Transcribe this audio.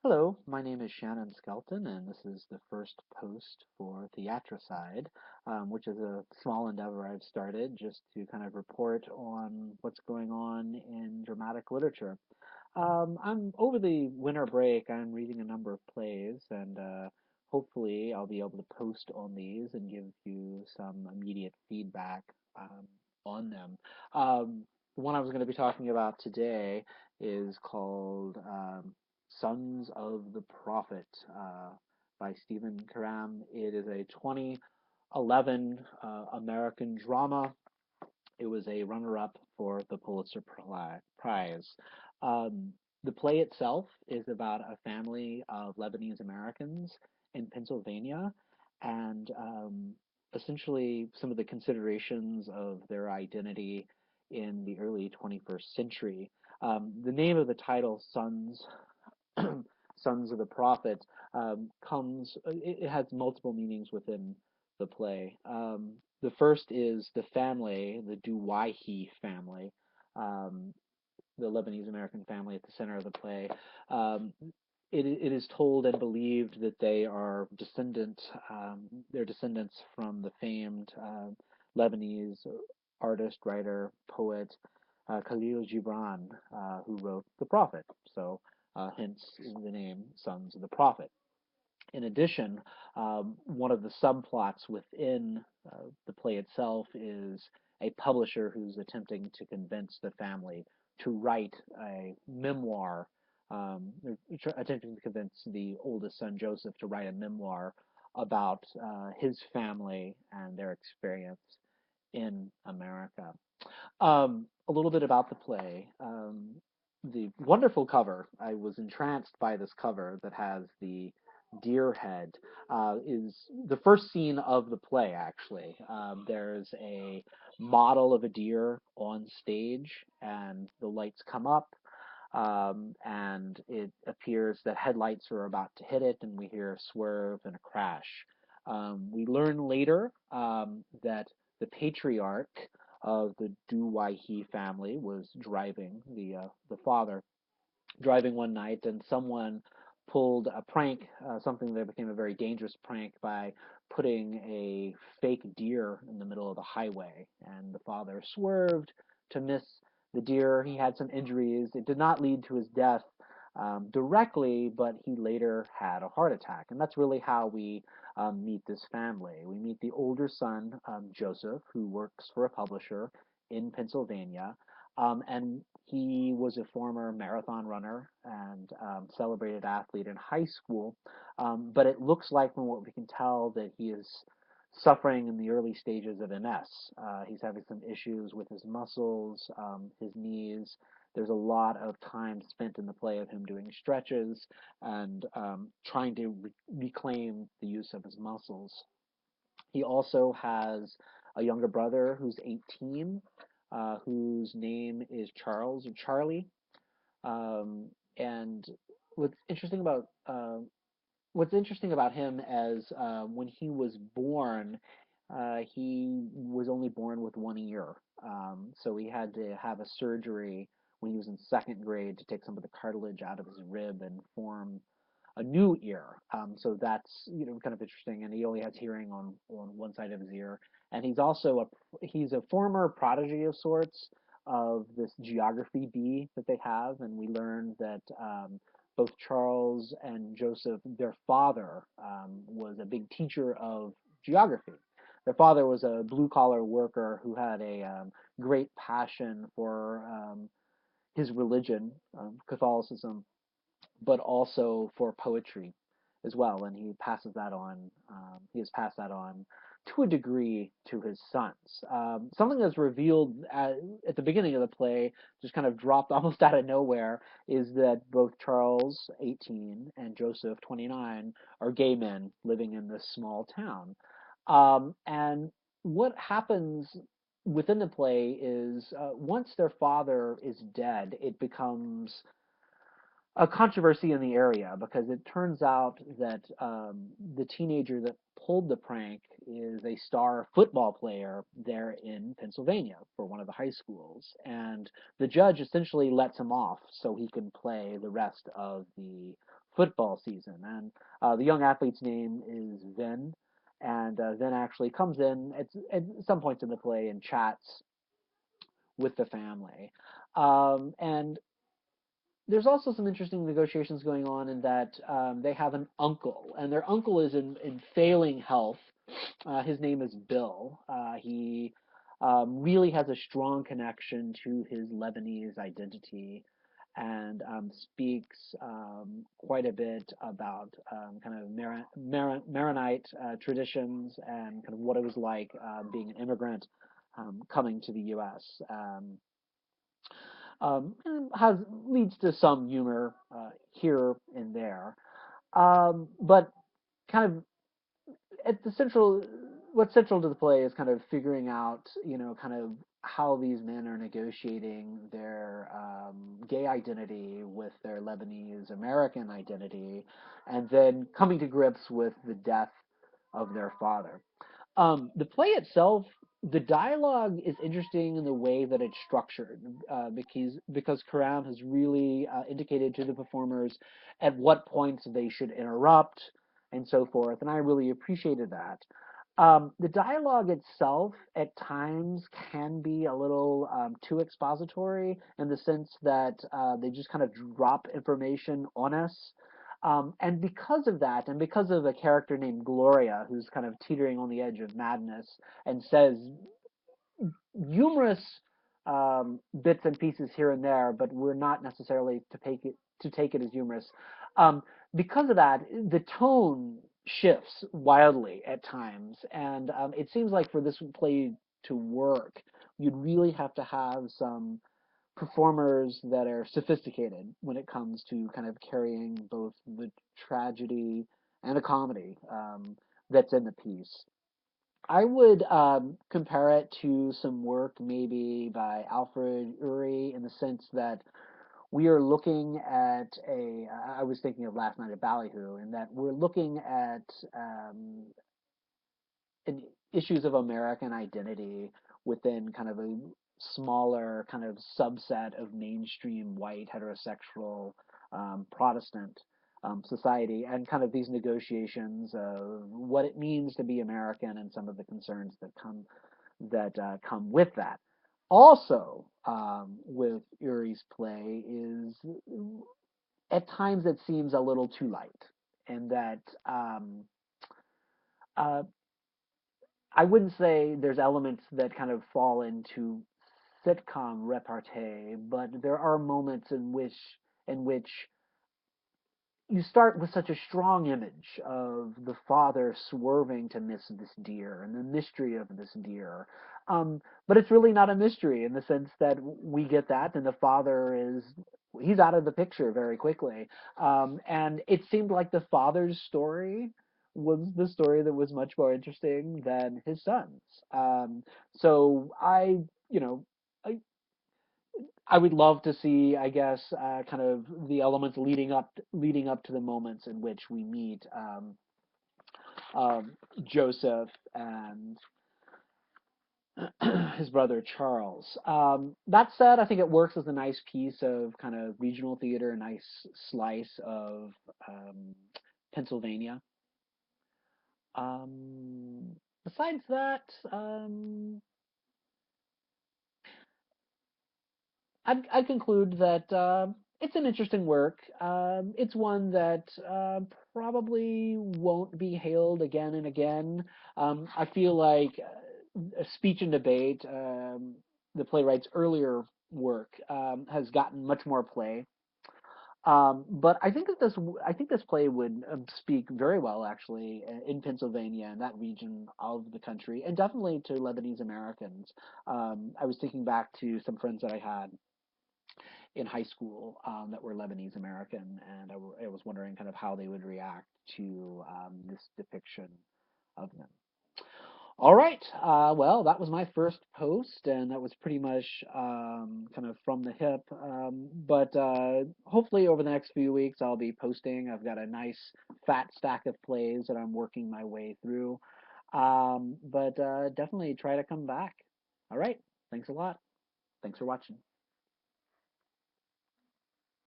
Hello, my name is Shannon Skelton, and this is the first post for Theatricide, which is a small endeavor I've started just to kind of report on what's going on in dramatic literature. I'm over the winter break, I'm reading a number of plays, and hopefully I'll be able to post on these and give you some immediate feedback on them. The one I was going to be talking about today is called Sons of the Prophet by Stephen Karam. It is a 2011 American drama. It was a runner-up for the Pulitzer Prize. Um, the play itself is about a family of Lebanese Americans in Pennsylvania, and essentially some of the considerations of their identity in the early 21st century. The name of the title, Sons of the Prophet, it has multiple meanings within the play. The first is the family, the Duwaihi family, um, the Lebanese American family at the center of the play. Um, it is told and believed that they're descendants from the famed Lebanese artist, writer, poet Khalil Gibran, who wrote The Prophet. So, hence the name Sons of the Prophet. In addition, one of the subplots within the play itself is a publisher who's attempting to convince the family to write a memoir. They're attempting to convince the oldest son, Joseph, to write a memoir about his family and their experience in America. A little bit about the play. The wonderful cover. I was entranced by this cover that has the deer head. Is the first scene of the play, actually. There's a model of a deer on stage, and the lights come up, and it appears that headlights are about to hit it, and we hear a swerve and a crash. We learn later that the patriarch of the Duwaihi family was driving the father driving one night, and someone pulled a prank, something that became a very dangerous prank by putting a fake deer in the middle of the highway, and the father swerved to miss the deer. He had some injuries. It did not lead to his death directly, but he later had a heart attack, and that's really how we meet this family. We meet the older son, Joseph, who works for a publisher in Pennsylvania, and he was a former marathon runner and celebrated athlete in high school. But it looks like, from what we can tell, that he is suffering in the early stages of MS. He's having some issues with his muscles, his knees. There's a lot of time spent in the play of him doing stretches and trying to reclaim the use of his muscles. He also has a younger brother who's 18, whose name is Charles or Charlie. And what's interesting about him as when he was born, he was only born with one ear. So he had to have a surgery when he was in second grade to take some of the cartilage out of his rib and form a new ear. So that's kind of interesting. And he only has hearing on one side of his ear. And he's a former prodigy of sorts of this geography bee that they have. And we learned that both Charles and Joseph, their father, was a big teacher of geography. Their father was a blue collar worker who had a great passion for his religion, Catholicism, but also for poetry as well. And he passes that on. He has passed that on to a degree to his sons. Something that's revealed at the beginning of the play, just kind of dropped almost out of nowhere, is that both Charles, 18, and Joseph, 29, are gay men living in this small town. And what happens within the play is once their father is dead, it becomes a controversy in the area because it turns out that the teenager that pulled the prank is a star football player there in Pennsylvania for one of the high schools. And the judge essentially lets him off so he can play the rest of the football season, and the young athlete's name is Vin, and Vin actually comes in at some points in the play and chats with the family. And there's also some interesting negotiations going on in that they have an uncle, and their uncle is in failing health. His name is Bill. He really has a strong connection to his Lebanese identity and speaks quite a bit about kind of Maronite traditions and kind of what it was like being an immigrant coming to the U.S. And has leads to some humor here and there, but kind of at the central, what's central to the play is kind of figuring out, kind of how these men are negotiating their gay identity with their Lebanese American identity, and then coming to grips with the death of their father. The play itself, the dialogue is interesting in the way that it's structured, because Karam has really indicated to the performers at what points they should interrupt and so forth, and I really appreciated that. The dialogue itself at times can be a little too expository in the sense that they just kind of drop information on us. And because of that, and because of a character named Gloria, who's kind of teetering on the edge of madness and says humorous bits and pieces here and there, but we're not necessarily to take it as humorous. Um, because of that, the tone shifts wildly at times, and it seems like for this play to work, you'd really have to have some performers that are sophisticated when it comes to kind of carrying both the tragedy and a comedy that's in the piece. I would compare it to some work maybe by Alfred Uri in the sense that we are looking at I was thinking of Last Night at Ballyhoo, in that we're looking at um, issues of American identity within kind of a smaller kind of subset of mainstream white heterosexual Protestant society, and kind of these negotiations of what it means to be American and some of the concerns that come with that. Also, with Uri's play is at times it seems a little too light, and that uh, I wouldn't say there's elements that kind of fall into sitcom repartee, but there are moments in which you start with such a strong image of the father swerving to miss this deer and the mystery of this deer. But it's really not a mystery in the sense that we get that, and the father he's out of the picture very quickly. And it seemed like the father's story was the story that was much more interesting than his son's. So you know, I, I would love to see, I guess, kind of the elements leading up to the moments in which we meet um, Joseph and his brother Charles. That said, I think it works as a nice piece of kind of regional theater, a nice slice of Pennsylvania. Besides that, I'd conclude that it's an interesting work. It's one that probably won't be hailed again and again. I feel like a Speech and Debate, the playwright's earlier work, has gotten much more play. But I think this play would speak very well, actually, in Pennsylvania and that region of the country, and definitely to Lebanese Americans. I was thinking back to some friends that I had in high school that were Lebanese American, and I was wondering kind of how they would react to this depiction of them. All right. Well, that was my first post, and that was pretty much kind of from the hip. But hopefully, over the next few weeks, I'll be posting. I've got a nice fat stack of plays that I'm working my way through. But definitely try to come back. All right. Thanks a lot. Thanks for watching.